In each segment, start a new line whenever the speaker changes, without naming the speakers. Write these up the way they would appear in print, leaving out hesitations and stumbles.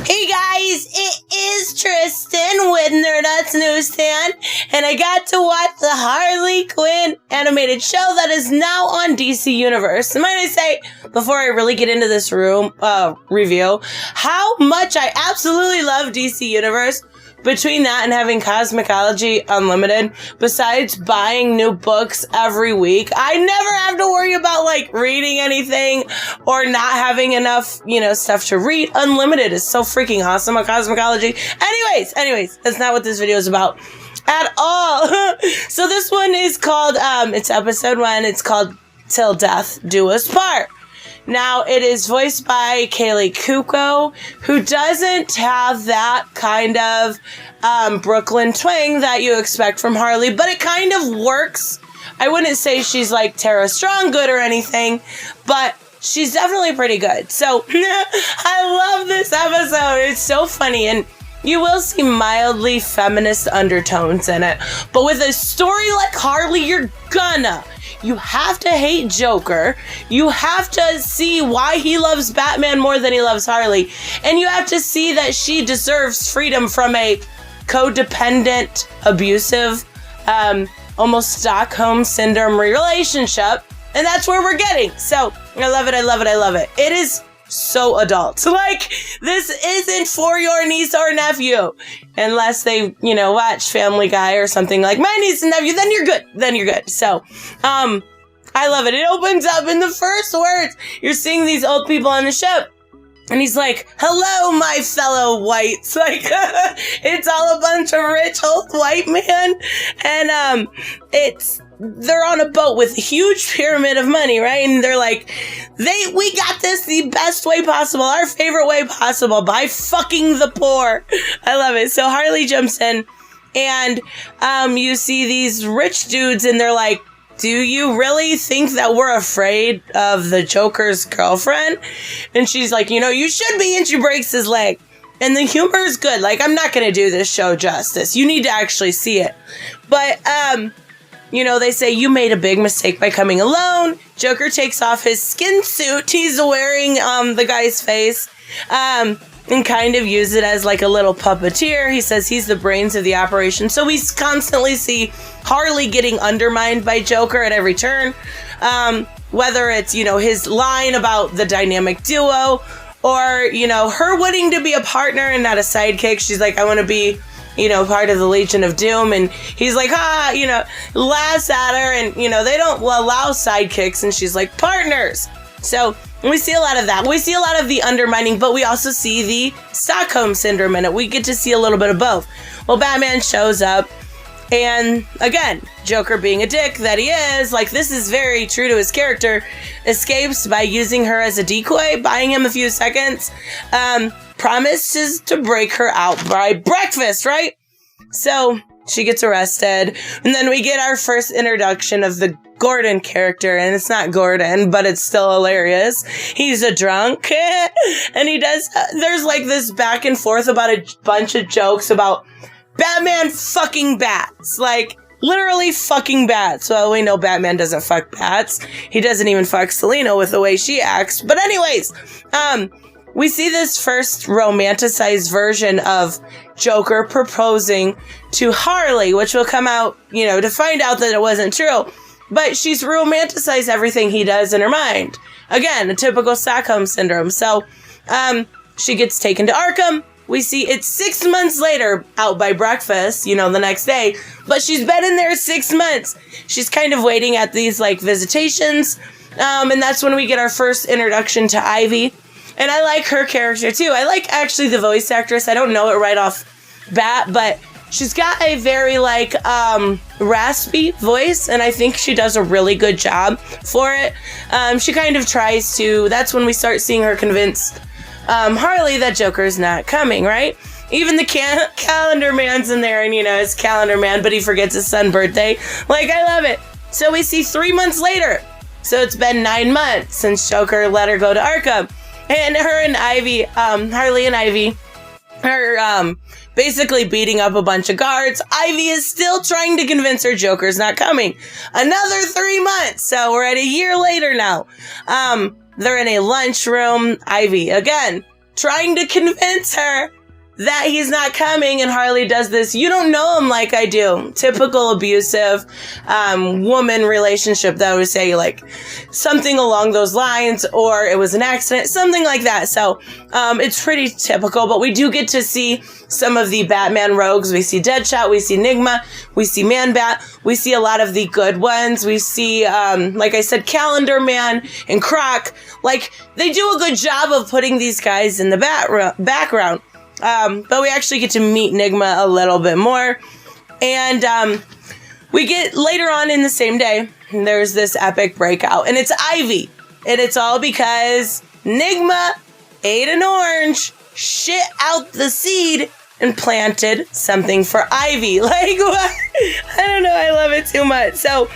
Hey guys, it is Tristan with Nerdette's NewsStand, and I got to watch the Harley Quinn animated show that is now on DC Universe. And might I say, before I really get into this review, how much I absolutely love DC Universe. Between that and having Cosmicology Unlimited, besides buying new books every week, I never have to worry about, reading anything or not having enough, stuff to read. Unlimited is so freaking awesome on Cosmicology. Anyways, that's not what this video is about at all. So this one is called, it's episode 1, it's called Till Death Do Us Part. Now, it is voiced by Kaylee Cuoco, who doesn't have that kind of Brooklyn twang that you expect from Harley, but it kind of works. I wouldn't say she's like Tara Strong good or anything, but she's definitely pretty good. So, I love this episode. It's so funny, and you will see mildly feminist undertones in it. But with a story like Harley, you have to hate Joker. You have to see why he loves Batman more than he loves Harley. And you have to see that she deserves freedom from a codependent, abusive, almost Stockholm Syndrome relationship. And that's where we're getting. So, I love it. It is so adult. This isn't for your niece or nephew. Unless they, watch Family Guy or something like my niece and nephew, then you're good. So, I love it. It opens up in the first words. You're seeing these old people on the ship. And he's like, hello, my fellow whites. It's all a bunch of rich old white men. And, they're on a boat with a huge pyramid of money, right? And they're like, we got this the best way possible, our favorite way possible, by fucking the poor. I love it. So Harley jumps in, and you see these rich dudes, and they're like, do you really think that we're afraid of the Joker's girlfriend? And she's like, you should be, and she breaks his leg. And the humor is good. I'm not going to do this show justice. You need to actually see it. But, they say you made a big mistake by coming alone. Joker takes off his skin suit he's wearing the guy's face and kind of use it as a little puppeteer. He says he's the brains of the operation. So we constantly see Harley getting undermined by Joker at every turn. Whether it's, his line about the dynamic duo or, her wanting to be a partner and not a sidekick. She's like, I want to be part of the Legion of Doom, and he's like, laughs at her, and, they don't allow sidekicks, and she's like, partners. So, we see a lot of that. We see a lot of the undermining, but we also see the Stockholm Syndrome in it. We get to see a little bit of both. Well, Batman shows up, and, again, Joker being a dick that he is, this is very true to his character, escapes by using her as a decoy, buying him a few seconds, promises to break her out by breakfast, right? So she gets arrested, and then we get our first introduction of the Gordon character, and it's not Gordon, but it's still hilarious. He's a drunk, and there's this back and forth about a bunch of jokes about Batman fucking bats, literally fucking bats. Well, we know Batman doesn't fuck bats. He doesn't even fuck Selena with the way she acts. But anyways, we see this first romanticized version of Joker proposing to Harley, which will come out, to find out that it wasn't true. But she's romanticized everything he does in her mind. Again, a typical Stockholm Syndrome. So, she gets taken to Arkham. We see it's 6 months later, out by breakfast, the next day. But she's been in there 6 months. She's kind of waiting at these, visitations. And that's when we get our first introduction to Ivy. And I like her character, too. I like, actually, the voice actress. I don't know it right off bat, but she's got a very, raspy voice, and I think she does a really good job for it. She kind of tries to... That's when we start seeing her convince Harley that Joker's not coming, right? Even the calendar man's in there, and, it's Calendar Man, but he forgets his son's birthday. I love it. So we see 3 months later. So it's been 9 months since Joker let her go to Arkham. And her and Ivy, Harley and Ivy, are basically beating up a bunch of guards. Ivy is still trying to convince her Joker's not coming. Another 3 months. So we're at a year later now. They're in a lunchroom. Ivy, again, trying to convince her that he's not coming, and Harley does this, "You don't know him like I do." Typical abusive woman relationship that would say like something along those lines, or it was an accident, something like that. So it's pretty typical, but we do get to see some of the Batman rogues. We see Deadshot, we see Enigma, we see Man-Bat, we see a lot of the good ones. We see, like I said, Calendar Man and Croc. Like, they do a good job of putting these guys in the background. But we actually get to meet Enigma a little bit more. And we get later on in the same day, there's this epic breakout. And it's Ivy. And it's all because Enigma ate an orange, shit out the seed, and planted something for Ivy. Like, what? I don't know. I love it too much. So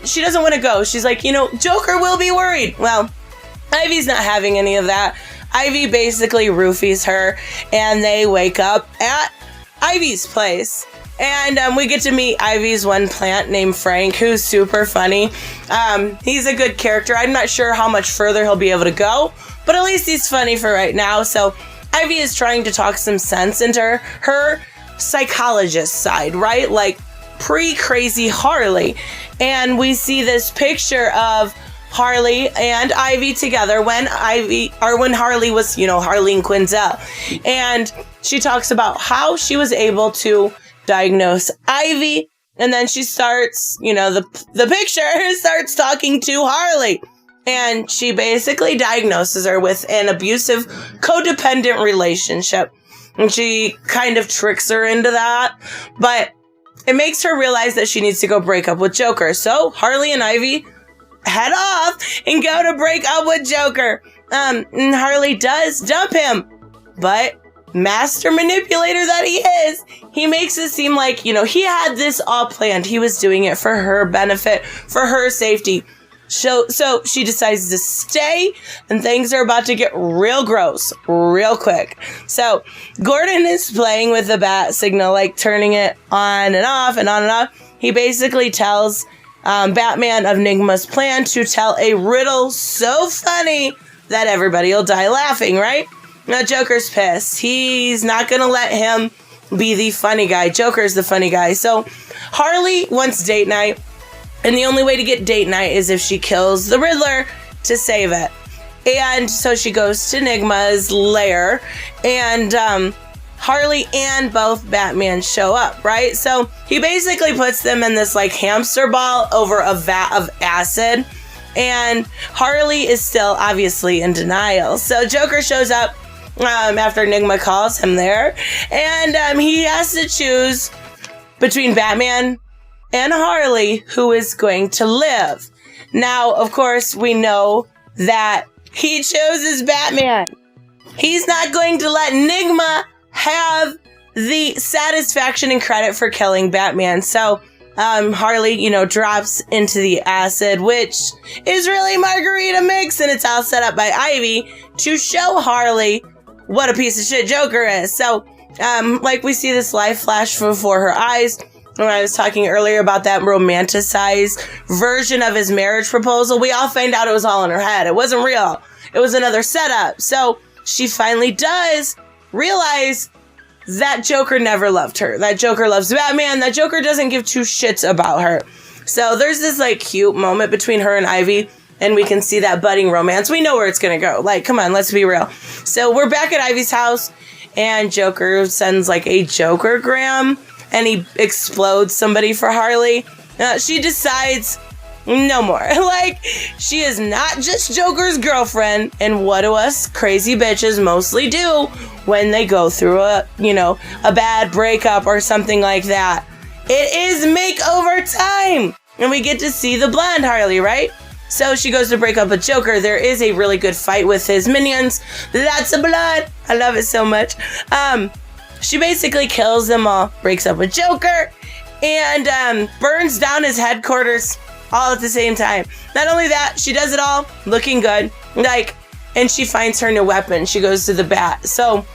she doesn't want to go. She's like, Joker will be worried. Well, Ivy's not having any of that. Ivy basically roofies her, and they wake up at Ivy's place. And we get to meet Ivy's one plant named Frank, who's super funny. He's a good character. I'm not sure how much further he'll be able to go, but at least he's funny for right now. So Ivy is trying to talk some sense into her psychologist side, right? Like pre-crazy Harley. And we see this picture of Harley and Ivy together when Harley was, Harleen Quinzel. And she talks about how she was able to diagnose Ivy. And then she starts, the picture starts talking to Harley. And she basically diagnoses her with an abusive, codependent relationship. And she kind of tricks her into that. But it makes her realize that she needs to go break up with Joker. So Harley and Ivy head off and go to break up with Joker. And Harley does dump him. But master manipulator that he is, he makes it seem like, he had this all planned. He was doing it for her benefit, for her safety. So she decides to stay, and things are about to get real gross real quick. So Gordon is playing with the bat signal, like turning it on and off and on and off. He basically tells Batman of Enigma's plan to tell a riddle so funny that everybody will die laughing, right? Now Joker's pissed. He's not going to let him be the funny guy. Joker's the funny guy. So Harley wants date night. And the only way to get date night is if she kills the Riddler to save it. And so she goes to Enigma's lair, and Harley and both Batman show up, right? So he basically puts them in this like hamster ball over a vat of acid, and Harley is still obviously in denial. So Joker shows up after Enigma calls him there, and he has to choose between Batman and Harley, who is going to live. Now, of course, we know that he chooses Batman. He's not going to let Enigma have the satisfaction and credit for killing Batman. So, Harley, drops into the acid, which is really margarita mix, and it's all set up by Ivy to show Harley what a piece of shit Joker is. So, we see this live flash before her eyes. When I was talking earlier about that romanticized version of his marriage proposal, we all find out it was all in her head. It wasn't real. It was another setup. So she finally does realize that Joker never loved her. That Joker loves Batman. That Joker doesn't give two shits about her. So there's this cute moment between her and Ivy, and we can see that budding romance. We know where it's going to go. Come on, let's be real. So we're back at Ivy's house, and Joker sends a Joker-gram, and he explodes somebody for Harley. She decides no more. She is not just Joker's girlfriend. And what do us crazy bitches mostly do when they go through a bad breakup or something like that? It is makeover time. And we get to see the blonde Harley, right? So she goes to break up with Joker. There is a really good fight with his minions. Lots of blood. I love it so much. She basically kills them all, breaks up with Joker, and burns down his headquarters all at the same time. Not only that, she does it all looking good, and she finds her new weapon. She goes to the bat. So,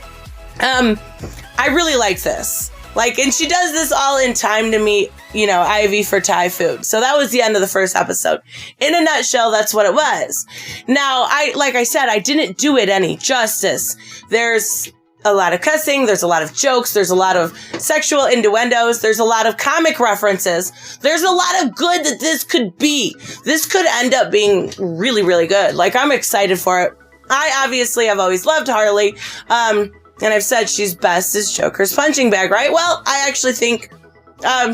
I really like this. And she does this all in time to meet Ivy for Thai food. So that was the end of the first episode. In a nutshell, that's what it was. Now, like I said, I didn't do it any justice. There's a lot of cussing, there's a lot of jokes, there's a lot of sexual innuendos, there's a lot of comic references, there's a lot of good that this could be. This could end up being really, really good. Like, I'm excited for it. I obviously have always loved Harley, and I've said she's best as Joker's punching bag, right? Well, I actually think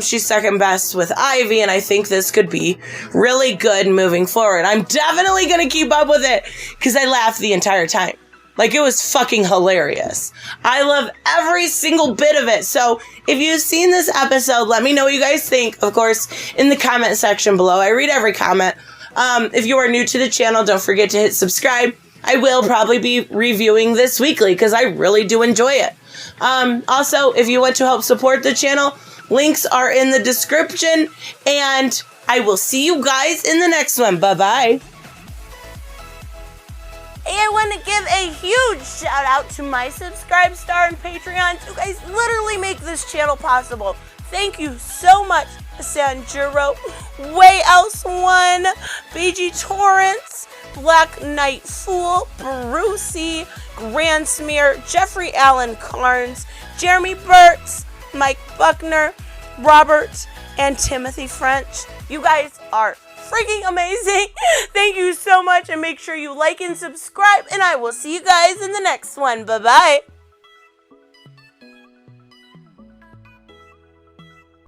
she's second best with Ivy, and I think this could be really good moving forward. I'm definitely gonna keep up with it, because I laughed the entire time. Like, it was fucking hilarious. I love every single bit of it. So, if you've seen this episode, let me know what you guys think. Of course, in the comment section below. I read every comment. If you are new to the channel, don't forget to hit subscribe. I will probably be reviewing this weekly, because I really do enjoy it. Also, if you want to help support the channel, links are in the description. And I will see you guys in the next one. Bye-bye. And I want to give a huge shout out to my Subscribe Star and Patreons. You guys literally make this channel possible. Thank you so much, Sanjuro, Way Else One, BG Torrance, Black Knight Fool, Brucey, Grand Smear, Jeffrey Allen Carnes, Jeremy Burtz, Mike Buckner, Robert, and Timothy French. You guys are freaking amazing. Thank you so much, and make sure you like and subscribe, and I will see you guys in the next one. Bye-bye.